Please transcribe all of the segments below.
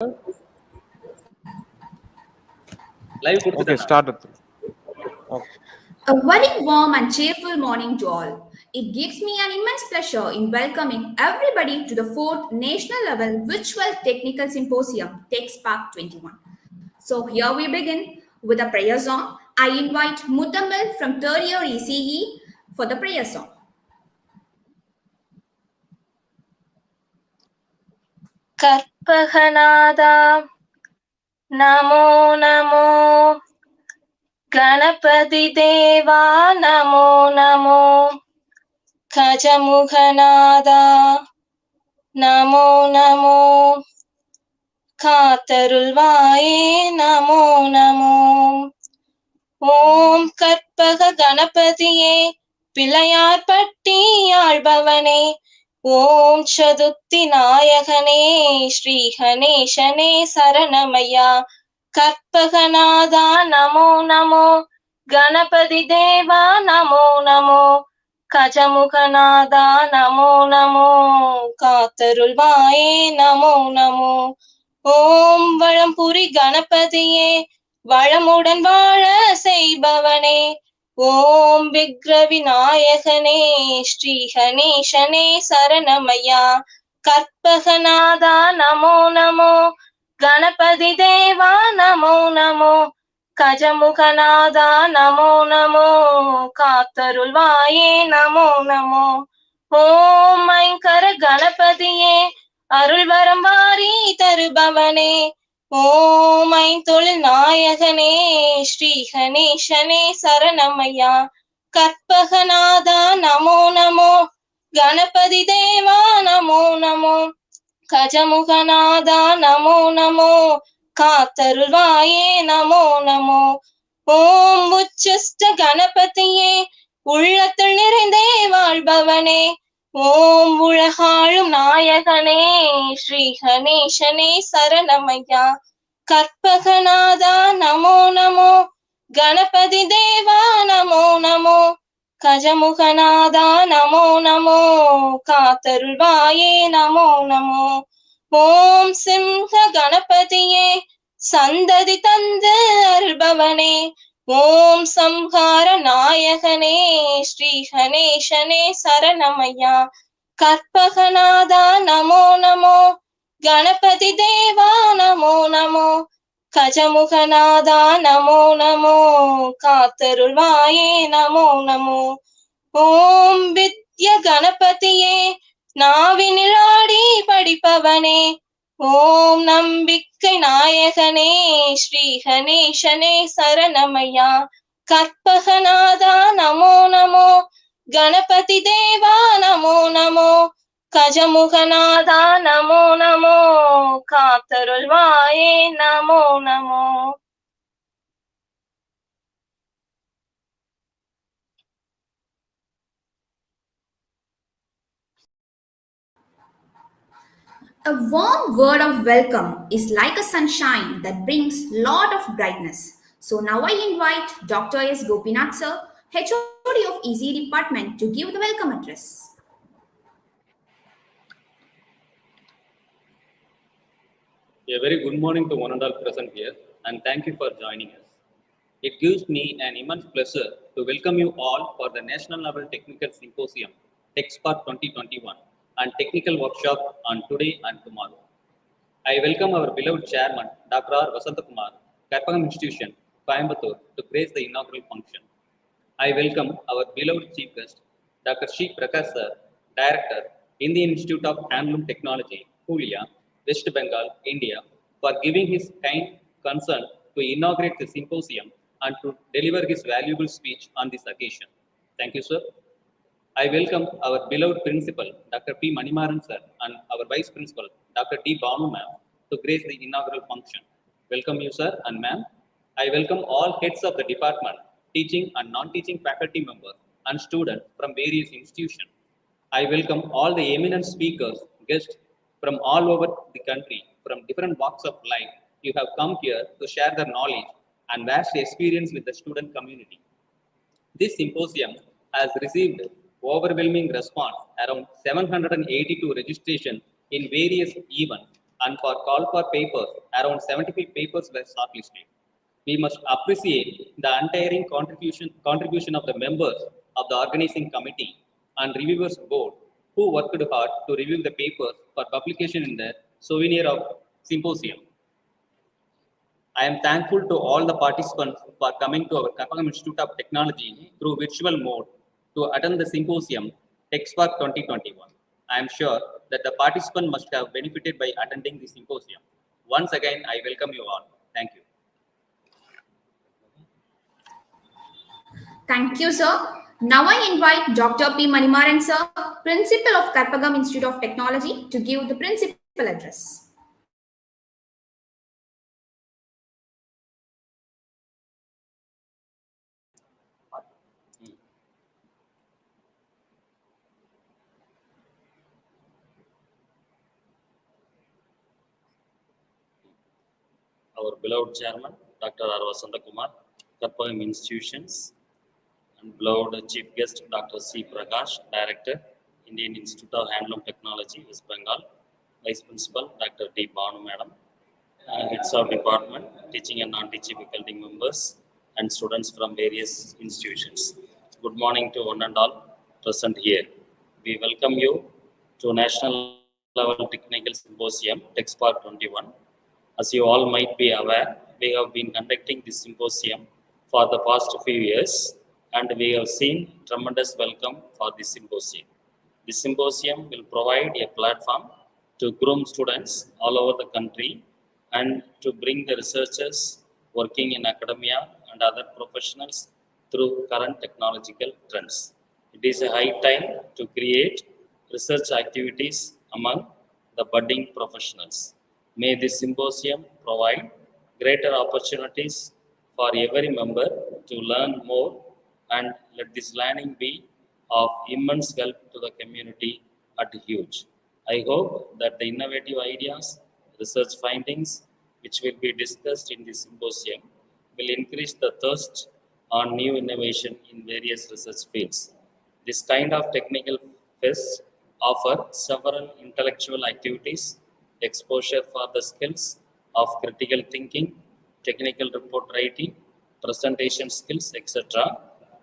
Live Okay, start it. Okay. A very warm and cheerful morning to all. It gives me an immense pleasure in welcoming everybody to the 4th National Level Virtual Technical Symposium, TEKSPARK'21. So here we begin with a prayer song. I invite Mutamal from 3rd year ECE for the prayer song. கற்பகநாதா நமோ நமோ கணபதி தேவா நமோ நமோ கஜமுகநாதா நமோ நமோ காத்தருள்வாயே நமோ நமோ ஓம் கற்பக கணபதியே பிள்ளையார்பட்டி ஆள்பவனே ஓம் சதுர்த்தி நாயகனே ஸ்ரீ கணேசனே சரணமையா கற்பகநாதா நமோ நமோ கணபதி தேவா நமோ நமோ கஜமுகநாதா நமோ நமோ காத்தருள்வாயே நமோ நமோ ஓம் வளம்புரி கணபதியே வளமுடன் வாழ செய்பவனே ஓம் விக்ர விநாயகனே ஸ்ரீ கணேசனே சரணமையா கற்பகநாதா நமோ நமோ கணபதி தேவா நமோ நமோ கஜமுகநாதா நமோ நமோ காத்தருள்வாயே நமோ நமோ ஓம் ஐங்கர கணபதியே அருள்வரம் வாரி தருபவனே ஓம் ஐந்தொழில் நாயகனே ஸ்ரீ கணேசனே சரணமையா கற்பகநாதா நமோ நமோ கணபதி தேவா நமோ நமோ கஜமுகநாதா நமோ நமோ காத்தருள்வாயே நமோ நமோ ஓம் உச்சிஷ்ட கணபதியே உள்ளத்தில் நிறைந்தே வாழ்பவனே ஓம் உலகாளும் நாயகனே ஸ்ரீ கணேசனே சரணமையா கற்பகநாதா நமோ நமோ கணபதி தேவா நமோ நமோ கஜமுகநாதா நமோ நமோ காத்தருள்வாயே நமோ நமோ ஓம் சிம்ஹ கணபதியே சந்ததி தந்து அருள்பவனே ஓம் சம்ஹார நாயகனே ஸ்ரீ கணேசனே சரணமையா கற்பகநாதா நமோ நமோ கணபதி தேவா நமோ நமோ கஜமுகநாதா நமோ நமோ காத்தருள்வாயே நமோ நமோ ஓம் வித்ய கணபதியே நாவினில் ஆடி படிப்பவனே ஓம் நம்பிக்கை நாயகனே ஸ்ரீ கணேசனே சரணமையா கற்பகநாதா நமோ நமோ கணபதி தேவா நமோ நமோ கஜமுகநாதா நமோ நமோ காத்தருள்வாயே நமோ நமோ. A warm word of welcome is like a sunshine that brings lot of brightness. So now I invite Dr. S. Gopinath sir, HOD of EZ department to give the welcome address. A very good morning to one and all present here, and thank you for joining us. It gives me an immense pleasure to welcome you all for the National Level Technical Symposium, TEKSPARK 2021, and technical workshop on today and tomorrow. I welcome our beloved chairman, Dr. R. Vasantakumar, Karpagam Institution, Coimbatore, to grace the inaugural function. I welcome our beloved chief guest, Dr. Shi Prakash sir, Director, Indian Institute of Handloom Technology, Purulia, West Bengal, India, for giving his kind concern to inaugurate the symposium and to deliver his valuable speech on this occasion. Thank you, sir. I welcome our beloved principal, Dr. P. Manimaran sir, and our vice principal, Dr. D. Banu ma'am, to grace the inaugural function. Welcome you, sir and ma'am. I welcome all heads of the department, teaching and non-teaching faculty members and students from various institutions. I welcome all the eminent speakers, guests from all over the country, from different walks of life. You have come here to share their knowledge and vast experience with the student community. This symposium has received overwhelming response, around 782 registrations in various events and for call for papers, around 75 papers were shortlisted. We must appreciate the untiring contribution of the members of the organizing committee and reviewers board who worked hard to review the papers for publication in the souvenir of Symposium. I am thankful to all the participants for coming to our Kapagam Institute of Technology through virtual mode to attend the Symposium TEKSPARK' 2021. I am sure that the participant must have benefited by attending the Symposium. Once again, I welcome you all. Thank you. Thank you, sir. Now I invite Dr. P. Manimaran, sir, Principal of Karpagam Institute of Technology, to give the principal address. Our beloved chairman, Dr. R. Vasantakumar, Karpagam Institutions, and beloved chief guest, Dr. C. Prakash, Director, Indian Institute of Handloom Technology, West Bengal, Vice Principal, Dr. D. Banu Madam, heads of department, teaching and non-teaching faculty members, and students from various institutions. Good morning to one and all present here. We welcome you to National Level Technical Symposium, TEKSPARK' 21. As you all might be aware, we have been conducting this symposium for the past few years, and we have seen tremendous welcome for this symposium. This symposium will provide a platform to groom students all over the country and to bring the researchers working in academia and other professionals through current technological trends. It is a high time to create research activities among the budding professionals. May this symposium provide greater opportunities for every member to learn more, and let this learning be of immense help to the community at huge. I hope that the innovative ideas, research findings, which will be discussed in this symposium, will increase the thirst on new innovation in various research fields. This kind of technical fests offer several intellectual activities, exposure for the skills of critical thinking, technical report writing, presentation skills, etc.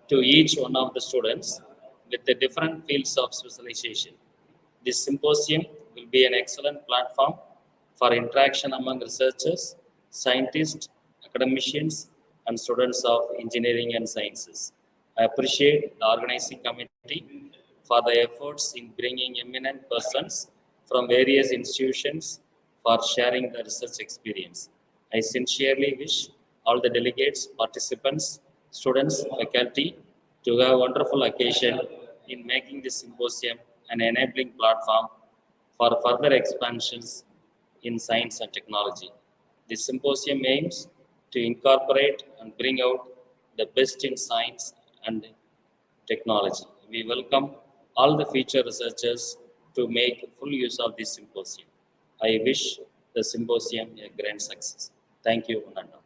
to each one of the students with the different fields of specialization. This symposium will be an excellent platform for interaction among researchers, scientists, academicians, and students of engineering and sciences. I appreciate the organizing committee for the efforts in bringing eminent persons from various institutions for sharing the research experience. I sincerely wish all the delegates, participants, students, faculty to have a wonderful occasion in making this symposium an enabling platform for further expansions in science and technology. This symposium aims to incorporate and bring out the best in science and technology. We welcome all the future researchers to make full use of this symposium. I wish the symposium a grand success. Thank you, Ananda.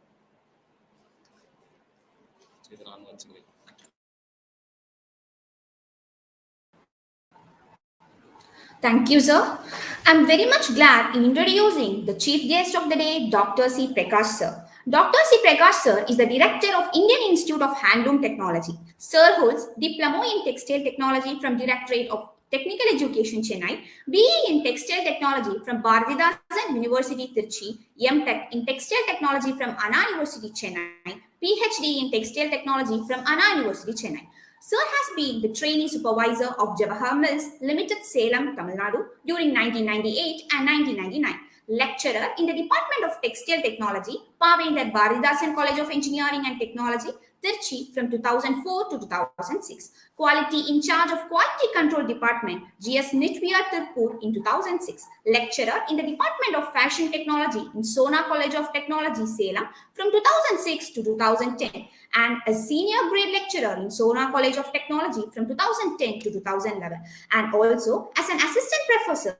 Thank you, sir. I'm very much glad in introducing the chief guest of the day, Dr. C. Prakash, sir. Dr. C. Prakash, sir, is the director of Indian Institute of Handloom Technology. Sir holds Diploma in Textile Technology from Directorate of Technical Education, Chennai, BE in Textile Technology from Bharathidasan University, Trichy, M.Tech in Textile Technology from Anna University, Chennai, PhD in Textile Technology from Anna University, Chennai. Sir has been the trainee supervisor of Jawahar Mills Limited, Salem, Tamil Nadu during 1998 and 1999. Lecturer in the Department of Textile Technology, Pavendra Bharathidasan College of Engineering and Technology, Trichy from 2004 to 2006. Quality in charge of Quality Control Department, GS Nitwiyar Tirupur in 2006. Lecturer in the Department of Fashion Technology in Sona College of Technology, Salem from 2006 to 2010. And a senior grade lecturer in Sona College of Technology from 2010 to 2011. And also as an assistant professor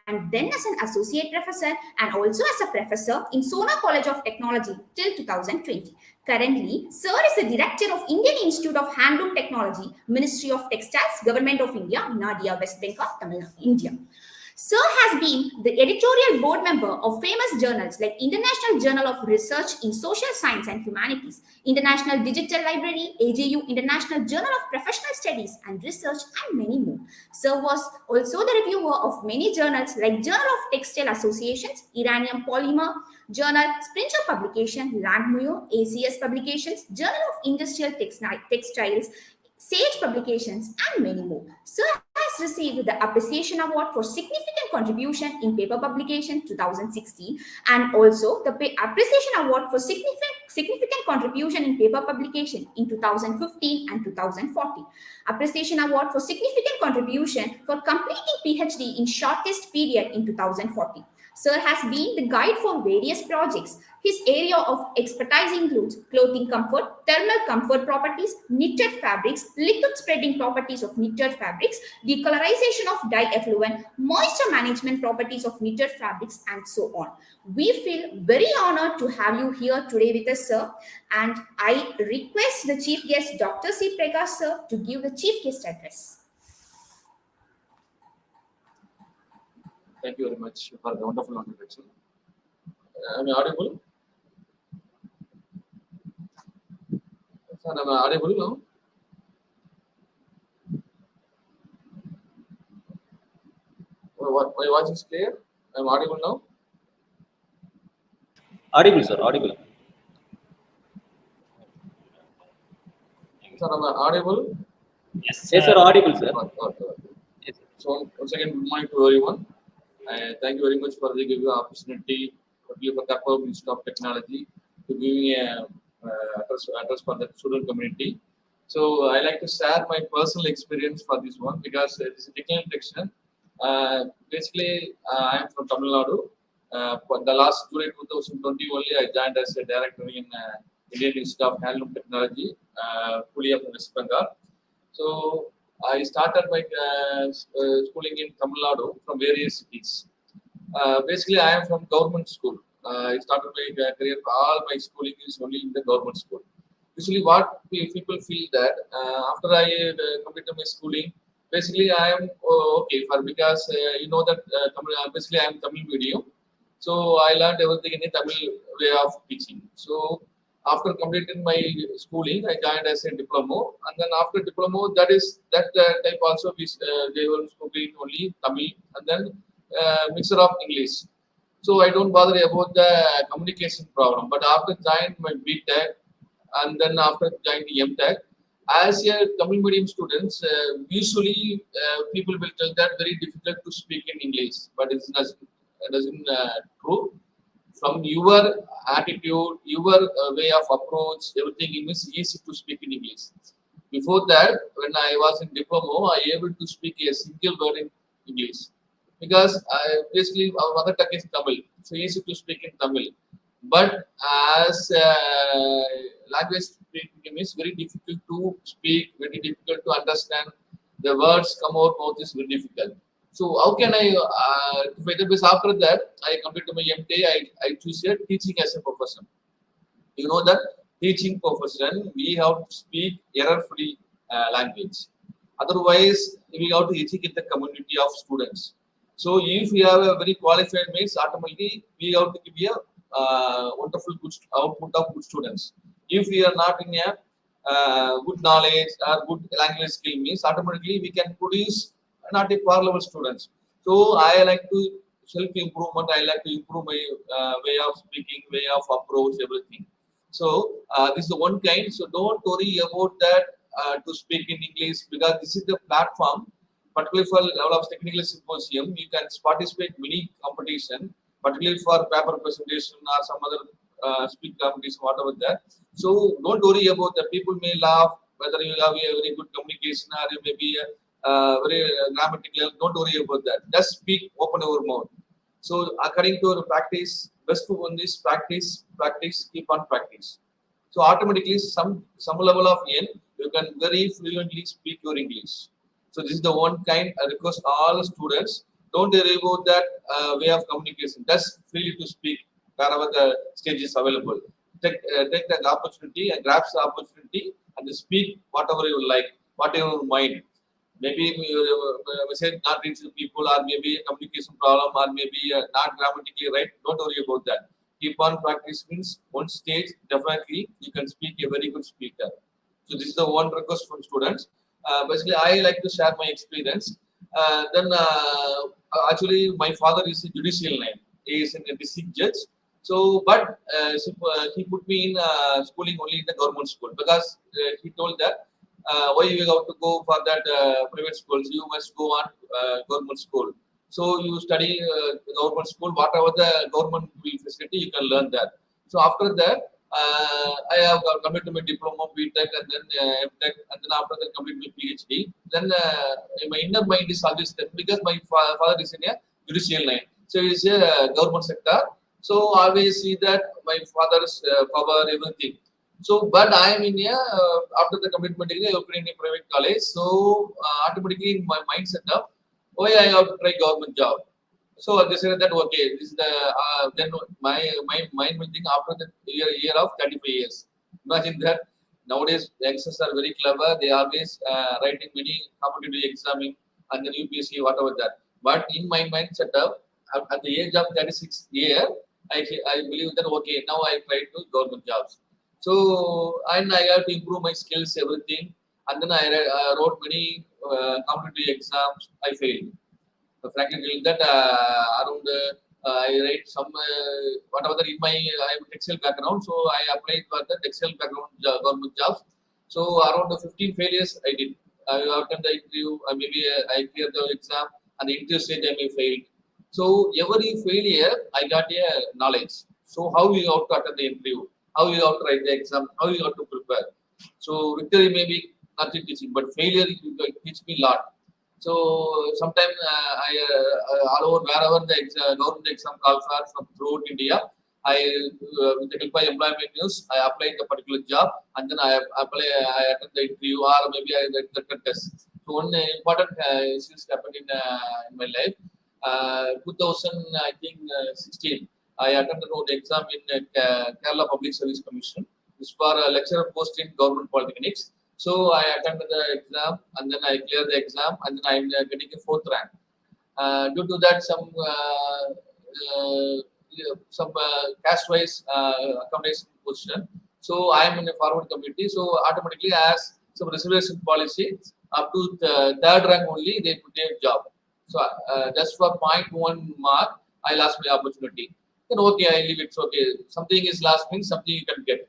and then as an associate professor and also as a professor in Sona College of Technology till 2020. Currently, Sir is the director of Indian Institute of Handloom Technology, Ministry of Textiles, Government of India, Nadia, West Bengal, Tamil Nadu, India. Sir has been the editorial board member of famous journals like International Journal of Research in Social Science and Humanities, International Digital Library, AJU, International Journal of Professional Studies and Research, and many more. Sir was also the reviewer of many journals like Journal of Textile Associations, Iranian Polymer Journal, Springer Publication, Landmuir, ACS Publications, Journal of Industrial Textiles, Sage Publications, and many more. Sir has received the Appreciation Award for Significant Contribution in Paper Publication 2016 and also the Appreciation Award for Significant Contribution in Paper Publication in 2015 and 2014. Appreciation Award for Significant Contribution for Completing PhD in Shortest Period in 2014. Sir has been the guide for various projects. His area of expertise includes clothing comfort, thermal comfort properties, knitted fabrics, liquid spreading properties of knitted fabrics, decolorization of dye effluent, moisture management properties of knitted fabrics, and so on. We feel very honored to have you here today with us, sir. And I request the chief guest, Dr. C. Prakash, sir, to give the chief guest address. Thank you very much for the wonderful introduction. Am I audible? Sir, am I audible now? My voice is clear? I am audible now? Audible, sir. Audible. Sir, am I audible? Yes, Yes, sir. Audible, sir. Okay. Yes, sir. So, once again, good morning to everyone. Thank you very much for giving the opportunity for TEKSPARK Institute of Technology to give me a address for the student community. So I like to share my personal experience for this one because it is a technical section. Basically, I am from Tamil Nadu. For the last July 2020 only, I joined as a director in Indian Institute of Handloom Technology, fully from West Bengal. So I started my schooling in Tamil Nadu from various cities. Basically, I am from government school. I started my career. All my schooling is only in the government school. Usually, what people feel that after I completed my schooling, basically I am okay for because you know that basically I am Tamil medium, so I learned everything in a Tamil way of teaching. So after completing my schooling, I joined as a diploma, and then after diploma, that type also they were speaking only Tamil, and then mixture of English. So I don't bother about the communication problem. But after joining my BTech, and then after joining the MTech, as a Tamil medium students, usually people will tell that very difficult to speak in English, but it doesn't true. From your attitude, your way of approach, everything it is easy to speak in English. Before that, when I was in diploma, I able to speak a single word in English because basically our mother tongue is Tamil, so easy to speak in Tamil. But as language speaking is very difficult to speak, very difficult to understand. The words come out mouth is very difficult. So how can I? After that, I completed my MTA. I choose a teaching as a profession. You know that teaching profession we have to speak error-free language. Otherwise, we have to educate the community of students. So if we have a very qualified means, automatically we have to give a wonderful good output of good students. If we are not in a good knowledge or good language skill means, automatically we can produce not a par level students. So I like to self improvement. I like to improve my way of speaking, way of approach, everything. So this is the one kind. So don't worry about that to speak in English because this is the platform. Particularly for level of technical symposium, you can participate many competition. Particularly for paper presentation or some other speak competition, whatever that. So don't worry about that. People may laugh whether you have a very good communication or you may be very grammatical. Don't worry about that. Just speak, open your mouth. So according to your practice, best one is practice, keep on practice. So automatically some level of N, you can very fluently speak your English. So this is the one kind I request all students. Don't worry about that way of communication. Just freely to speak wherever the stage is available. Take that opportunity and grasp the opportunity and speak whatever you like, whatever you mind. Maybe message not reach the people, or maybe a communication problem, or maybe not grammatically right. Don't worry about that. Keep on practice means one stage definitely you can speak a very good speaker. So this is the one request from students. Basically, I like to share my experience. Actually, my father is a judicial line. He is a district judge. So, but he put me in schooling only in the government school because he told that why you have to go for that private schools? You must go on government school. So you study government school, whatever the government will facility, you can learn that. So after that, I have completed my diploma, BTech, and then MTech, and then after that completed my PhD. Then my inner mind is always there because my father is in a judicial line, so he is a government sector. So I always see that my father's power, everything. So, but I am in a after the commitment degree, I opened in a private college. So automatically in my mind set up, why I have to try government job. So I decided that okay, this is the then my mind will think after the year of 35 years. Imagine that nowadays youngsters are very clever. They are always writing many competitive examining and then UPSC whatever that. But in my mind setup at the age of 36 year, I believe that okay now I try to government jobs. So and I have to improve my skills everything. And then I wrote many competitive exams. I failed. So frankly telling that around I write some whatever in my I have textile background, so I applied for the textile background government jobs. So around 15 failures I did. I attended the interview, maybe I cleared the exam, and the interview stage I may failed. So every failure I got a knowledge. So how you have to attend the interview, how you have to write the exam, how you have to prepare. So victory may be nothing teaching, but failure will teach me a lot. So sometimes I all over wherever the government exam calls are from throughout India, I with the help of employment news, I apply the particular job and then I apply, I attend the interview or maybe I write the test. So one important issues happened in my life. 2000 I think 16, I attended one exam in Kerala Public Service Commission. This for a lecturer post in government polytechnics. So I attended the exam and then I cleared the exam and then I'm getting a 4th rank. Due to that, some caste-wise accommodation position. So I am in a forward committee. So automatically, as some reservation policy, up to the 3rd rank only they put a job. So just for 0.1 mark, I lost my opportunity. Then okay, I leave it. It's okay. Something is lost means something you can get.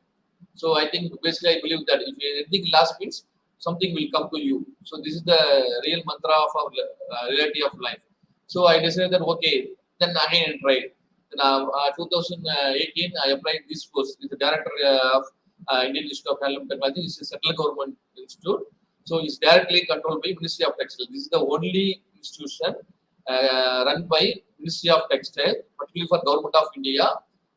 So I think basically I believe that if anything last means something will come to you. So this is the real mantra of our reality of life. So I decided that okay, then again I tried. Then 2018 I applied this course with the director of Indian Institute of Handloom Technology. This is a central government institute. So it's directly controlled by Ministry of Textile. This is the only institution run by Ministry of Textile, particularly for Government of India.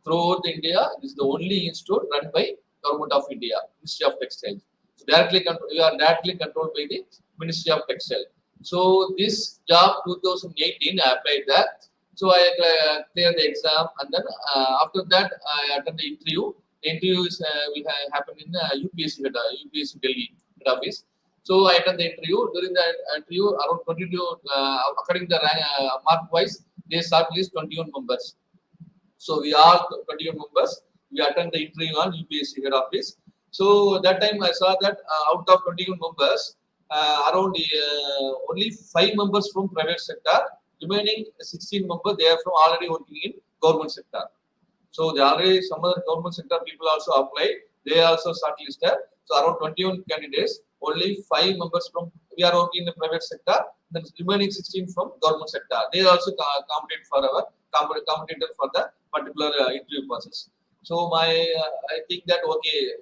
Throughout India, this is the only institute run by Government of India, Ministry of Textile. So we are directly controlled by the Ministry of Textile. So this job 2018 I applied that. So I cleared the exam and then after that I attended the interview. The interview will happen in UPSC Delhi head office. So I attended the interview. During the interview, around 22, according to the rank, mark wise, they shortlist 21 members. So we are 21 members. We attend the interview on UPSC head office. So that time I saw that out of 21 members, around only 5 members from private sector. Remaining 16 members, they are from already working in government sector. So they already some other government sector people also applied. They also shortlisted. So around 21 candidates, only 5 members from we are working in the private sector. Then remaining 16 from government sector. They also competed for our competitor for the particular interview process. So I think that okay,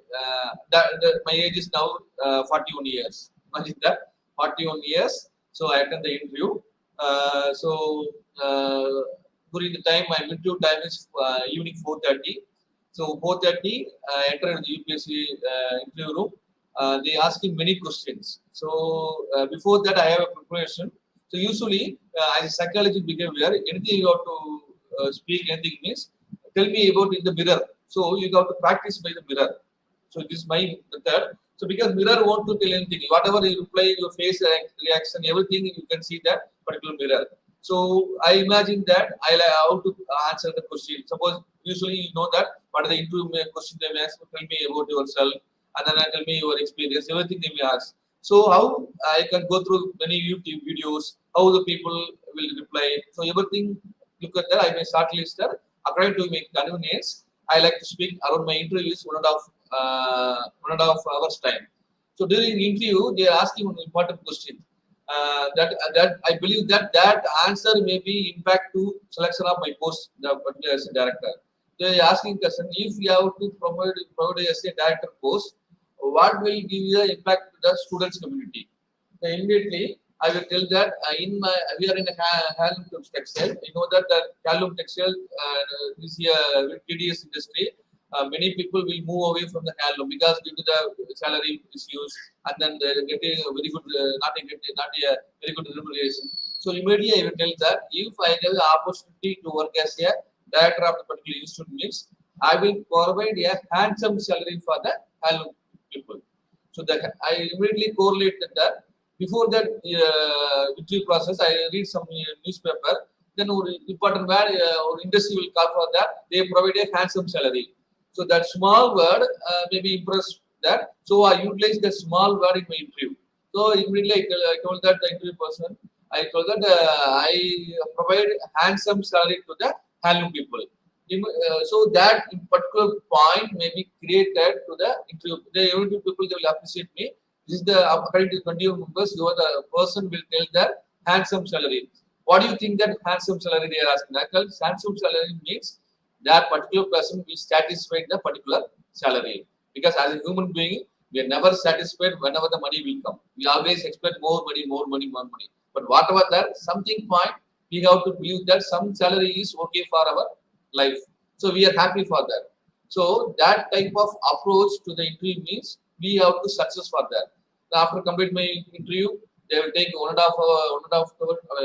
my age is now 41 years. Imagine that 41 years. So I attend the interview. During the time, my interview time is evening 4:30. So 4:30, I enter the UPSC interview room. They asking many questions. So before that, I have a preparation. So usually, as a psychology behavior, anything you have to speak, anything means tell me about in the mirror. So you have to practice by the mirror. So this is my method. So because mirror won't to tell anything, whatever you reply, your face reaction, everything you can see that particular mirror. So I imagine that I like how to answer the question. Suppose usually you know that what are the interview question they may ask, tell me about yourself, and then tell me your experience, everything they may ask. So how I can go through many YouTube videos, how the people will reply. So everything look at that. I may shortlist that according to my convenience. I like to speak around my interview is 1.5 hours time. So during the interview, they are asking an important question. That I believe that answer may be impact to selection of my post as a director. They are asking question if you have to promote as a director post, what will give you the impact to the students community? So immediately I will tell that we are in a handloom textile. You know that the handloom textile is a tedious industry. Many people will move away from the handloom because due to the salary issues, and then they are getting a very good not a very good remuneration. So immediately I will tell that if I get the opportunity to work as a director of the particular institute means I will provide a handsome salary for the handloom people. So that I immediately correlated that. Before that interview process, I read some newspaper. Then important word or industry will call for that. They provide a handsome salary. So that small word maybe impress that. So I utilize that small word in my interview. So immediately I told that the interview person, I told that I provide handsome salary to the handloom people. So that in particular point may be created to the interview. The interview people they will appreciate me. This is the according to 21 members. You are the person will tell their handsome salary. What do you think that handsome salary they are asking? Handsome salary means that particular person will satisfy the particular salary. Because as a human being, we are never satisfied whenever the money will come. We always expect more money, more money, more money. But whatever that, something point we have to believe that some salary is okay for our life. So we are happy for that. So that type of approach to the interview means we have to success for that. Now after complete my interview, they will take 1.5 hour.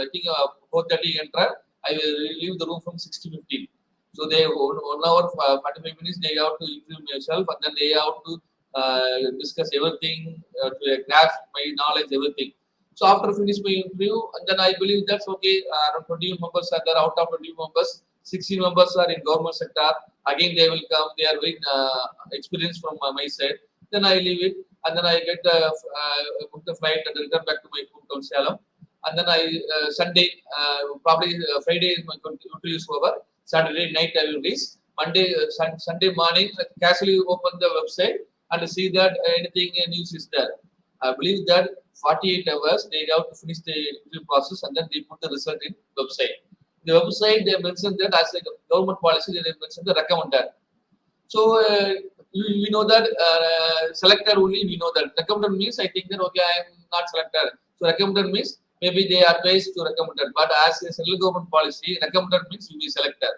I think 4:30 enter. I will leave the room from 6 to 15. So they 1 hour 45 minutes. They have to interview myself, and then they have to discuss everything to grasp my knowledge, everything. So after finish my interview, and then I believe that's okay. Around 20 members are there. Out of 20 members, 16 members are in government sector. Again, they will come. They are very experienced from my side. Then I leave it, and then I get book the flight and return back to my hometown Salem. And then I Sunday, probably Friday is my interview is over. Saturday night I will reach. Monday, Sunday morning, I casually open the website and see that anything news is there. I believe that 48 hours they have to finish the interview process and then they put the result in website. The website they mentioned that as a government policy they mentioned the recommended. So we know that selected only we know that recommended means I think that okay I am not selected. So recommended means maybe they are advised to recommended, but as a central government policy recommended means you be selected.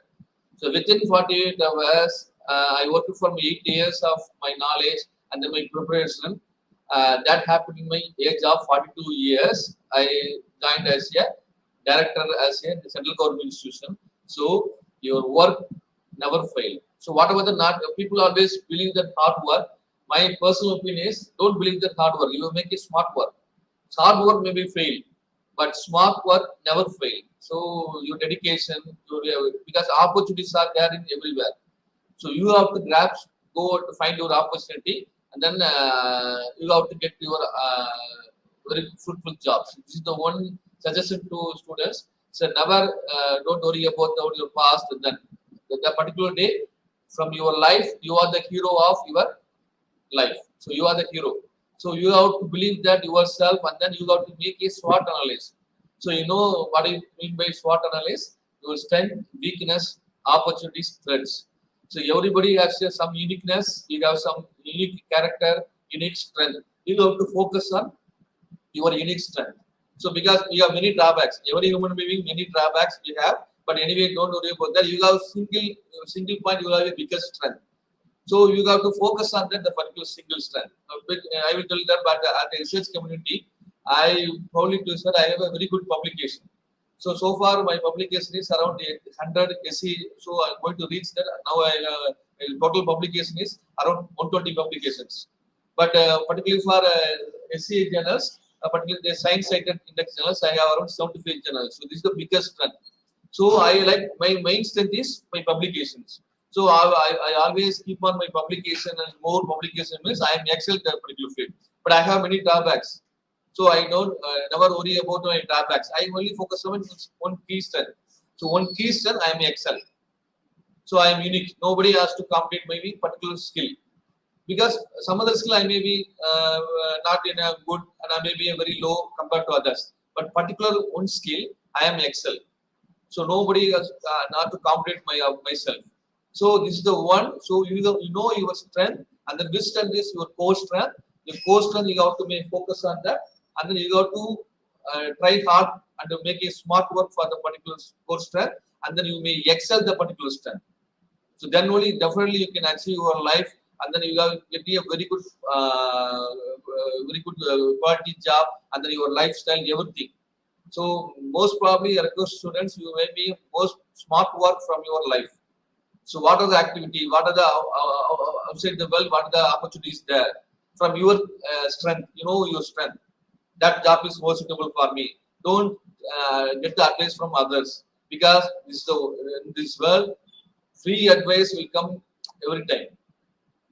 So within 48 hours I worked for 8 years of my knowledge and then my preparation. That happened in my age of 42 years. I joined as a director as a central government institution. So your work never fail. So whatever the not people always believe that hard work. My personal opinion is don't believe that hard work. You will make a smart work. Hard work may be fail, but smart work never fail. So your dedication, because opportunities are there in everywhere. So you have to grasp, go to find your opportunity, and then you have to get your very fruitful jobs. This is the one suggestion to students. So never don't worry about your past. And then the particular day from your life, you are the hero of your life. So you are the hero. So you have to believe that yourself, and then you have to make a SWOT analysis. So you know what I mean by SWOT analysis: your strength, weakness, opportunities, threats. So everybody has some uniqueness. You have some unique character, unique strength. You have to focus on your unique strength. So because we have many drawbacks, every human being many drawbacks we have. But anyway, don't worry about that. You have single point. You have a biggest strength. So you have to focus on that the particular single strength. I will tell you that, but at the research community, I probably to say I have a very good publication. So far my publication is around 100 SE. So I'm going to reach that. Now total publication is around 120 publications. But particularly for SCA journals, particularly the science-cited index journals, I have around 75 journals. So this is the biggest strength. So I like my main strength is my publications. So I always keep on my publication, and more publication means I am excel in that particular field. But I have many drawbacks. So I don't never worry about my drawbacks. I only focus on one key strength. So one key strength I am excel. So I am unique. Nobody has to compete maybe particular skill, because some other skill I may be not in a good, and I may be a very low compared to others. But particular one skill I am excel. So nobody has not to compete myself. So this is the one. So you know your strength, and then which strength is your core strength. The core strength you have to focus on that, and then you have to try hard and to make a smart work for the particular core strength, and then you may excel the particular strength. So then only definitely you can achieve your life, and then you have get a very good quality job, and then your lifestyle, everything. So most probably request students, you may be most smart work from your life. So what are the activity? What are the outside the world? What are the opportunities there from your strength? You know your strength. That job is more suitable for me. Don't get the advice from others, because in this world, free advice will come every time.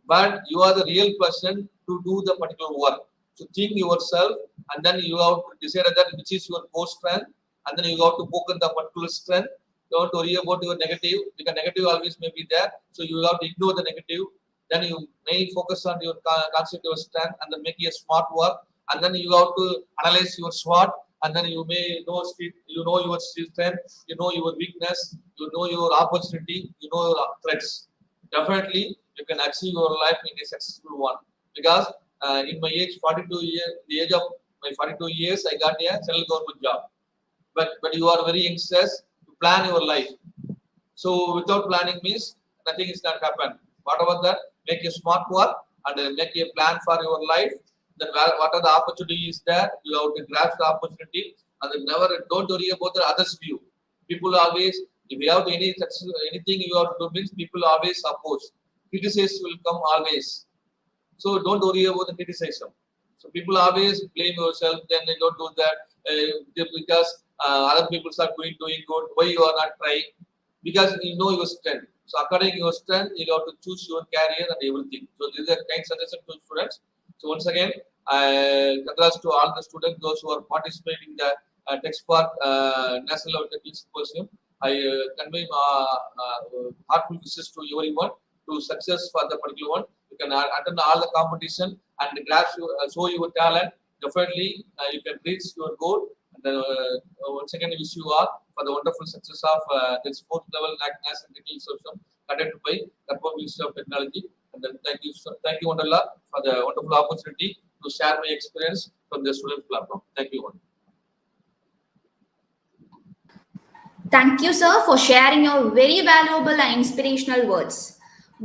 But you are the real person to do the particular work. So think yourself, and then you have to decide that which is your core strength, and then you have to focus the particular strength. Don't worry about your negative, because negative always may be there. So you have to ignore the negative. Then you may focus on your concept of strength, and then make a smart work. And then you have to analyze your SWOT, and then you may know your strength, you know your weakness, you know your opportunity, you know your threats. Definitely you can achieve your life in a successful one, because in my age 42 years, the age of my 42 years, I got a central government job. But you are very youngsters to plan your life. So without planning means nothing is not happen. What about that? Make a smart work, and make a plan for your life. Then what are the opportunities there? You have to grasp the opportunity, and then never don't worry about the others' view. People always, if you have anything you have to do means people always oppose. Criticism will come always. So don't worry about the criticism. So people always blame yourself. Then they don't do that because other people are doing good. Why you are not trying? Because you know your strength. So according to your strength, you have to choose your career and everything. So this is a kind suggestion to students. So once again, congrats to all the students, those who are participating in the TEKSPARK National Level Technical Symposium. I convey heartful wishes to everyone to success for the particular one. You can attend all the competition and grasp show your talent. Definitely, you can reach your goal. And once again, I wish you all for the wonderful success of this fourth level national technical solution conducted by the Ministry of Technology. And then thank you, Wonderla, for the wonderful opportunity to share my experience from the student platform. Thank you, Wonderla. Thank you, sir, for sharing your very valuable and inspirational words.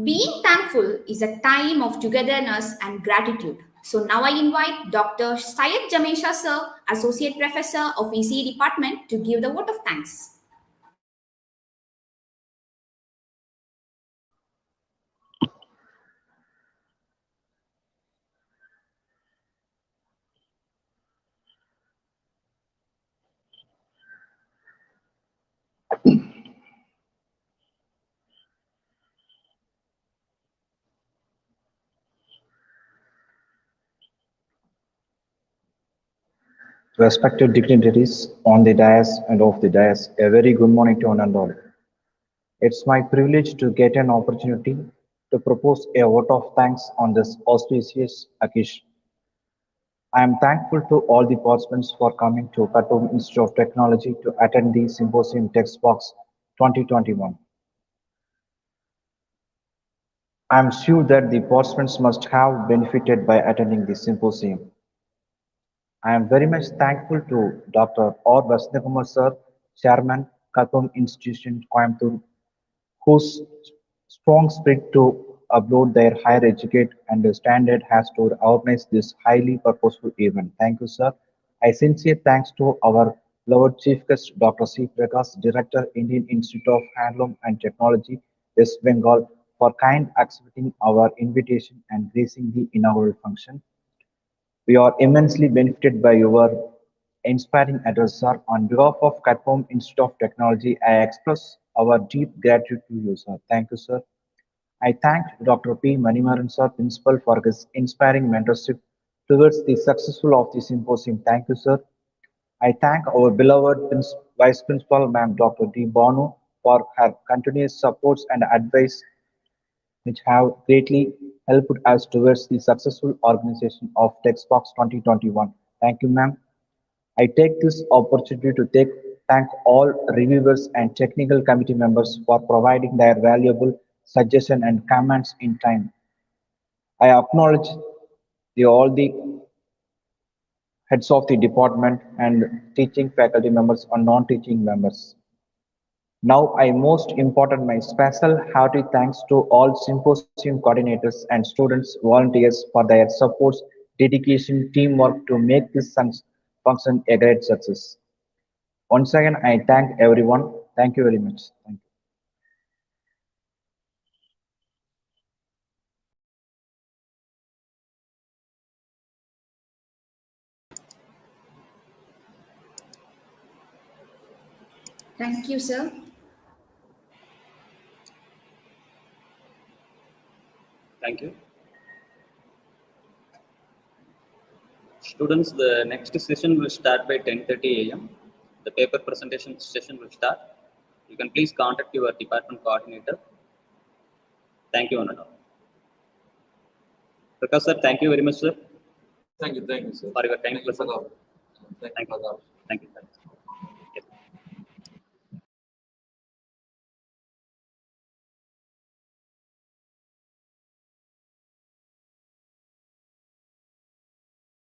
Being thankful is a time of togetherness and gratitude. So now I invite Dr. Syed Jamesha, sir, Associate Professor of ECE Department, to give the vote of thanks. Respected dignitaries on the dais and off the dais, a very good morning to one and all. It's my privilege to get an opportunity to propose a vote of thanks on this auspicious occasion. I am thankful to all the participants for coming to Khartoum Institute of Technology to attend the Symposium TEKSPARK' 2021. I am sure that the participants must have benefited by attending the symposium. I am very much thankful to Dr. R. Vasanthakumar sir, Chairman, Khartoum Institution, Coimbatore, whose strong spirit to upload their higher educate and standard has to organize this highly purposeful event. Thank you, sir. I sincere thanks to our Lord Chief Guest, Dr. C. Prakash, Director, Indian Institute of Handloom and Technology, West Bengal, for kind accepting our invitation and gracing the inaugural function. We are immensely benefited by your inspiring address, sir. On behalf of Katpom Institute of Technology, I express our deep gratitude to you, sir. Thank you, sir. I thank Dr. P. Manimaran, sir, Principal, for his inspiring mentorship towards the successful of the symposium. Thank you, sir. I thank our beloved Vice Principal, Ma'am Dr. D. Bonu, for her continuous supports and advice which have greatly helped us towards the successful organization of TEKSPARK' 2021. Thank you, ma'am. I take this opportunity to thank all reviewers and technical committee members for providing their valuable suggestions and comments in time. I acknowledge all the heads of the department and teaching faculty members or non-teaching members. Now, I most important my special hearty thanks to all symposium coordinators and students, volunteers for their supports, dedication, teamwork to make this function a great success. Once again, I thank everyone. Thank you very much. Thank you. Thank you, sir. Thank you. Students, the next session will start by 10:30 a.m. The paper presentation session will start. You can please contact your department coordinator. Thank you, one and all. Prakash sir, thank you very much, sir. Thank you, sir. For your time. Thank you for the, thank you for the Thank you.